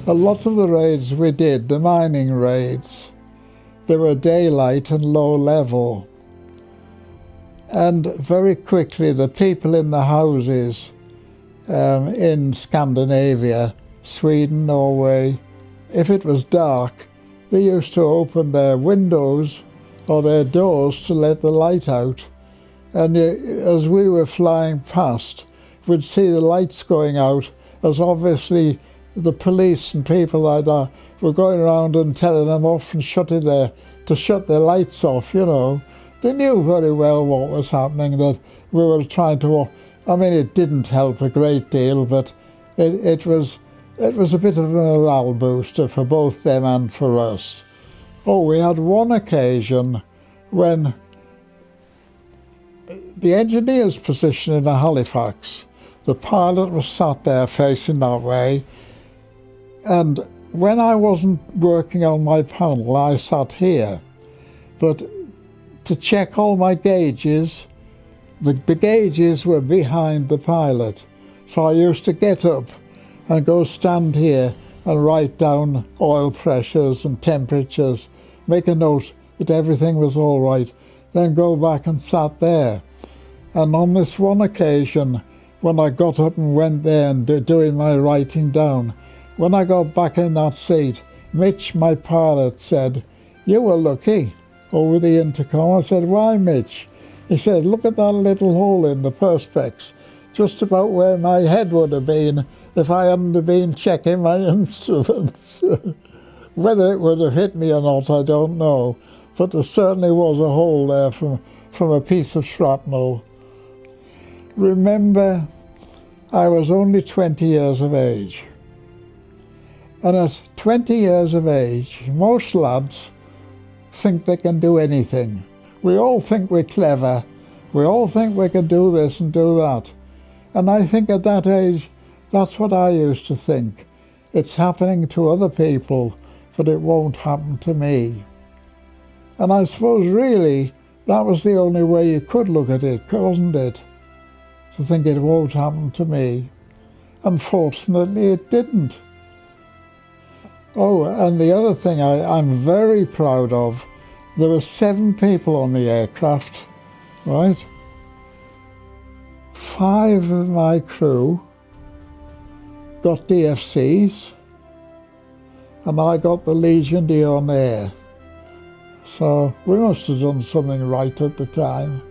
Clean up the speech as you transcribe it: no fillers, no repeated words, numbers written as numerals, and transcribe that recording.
A lot of the raids we did, the mining raids, they were daylight and low level. And very quickly the people in the houses in Scandinavia, Sweden, Norway, if it was dark, they used to open their windows or their doors to let the light out. And as we were flying past, we'd see the lights going out, as obviously the police and people like that were going around and telling them off and to shut their lights off, you know. They knew very well what was happening, that we were trying to, I mean, it didn't help a great deal, but it was a bit of a morale booster for both them and for us. Oh, we had one occasion when the engineer's position in Halifax, the pilot was sat there facing that way, and when I wasn't working on my panel, I sat here. But to check all my gauges, the gauges were behind the pilot. So I used to get up and go stand here and write down oil pressures and temperatures, make a note that everything was all right, then go back and sat there. And on this one occasion, when I got up and went there and doing my writing down, when I got back in that seat, Mitch, my pilot, said, "You were lucky," over the intercom. I said, "Why, Mitch?" He said, "Look at that little hole in the perspex, just about where my head would have been if I hadn't been checking my instruments." Whether it would have hit me or not, I don't know, but there certainly was a hole there from a piece of shrapnel. Remember, I was only 20 years of age. And at 20 years of age, most lads think they can do anything. We all think we're clever. We all think we can do this and do that. And I think at that age, that's what I used to think. It's happening to other people, but it won't happen to me. And I suppose really that was the only way you could look at it, wasn't it? To think it won't happen to me. Unfortunately, it didn't. Oh, and the other thing I'm very proud of, there were 7 people on the aircraft, right? 5 of my crew got DFCs, and I got the Legion d'Honneur. So we must have done something right at the time.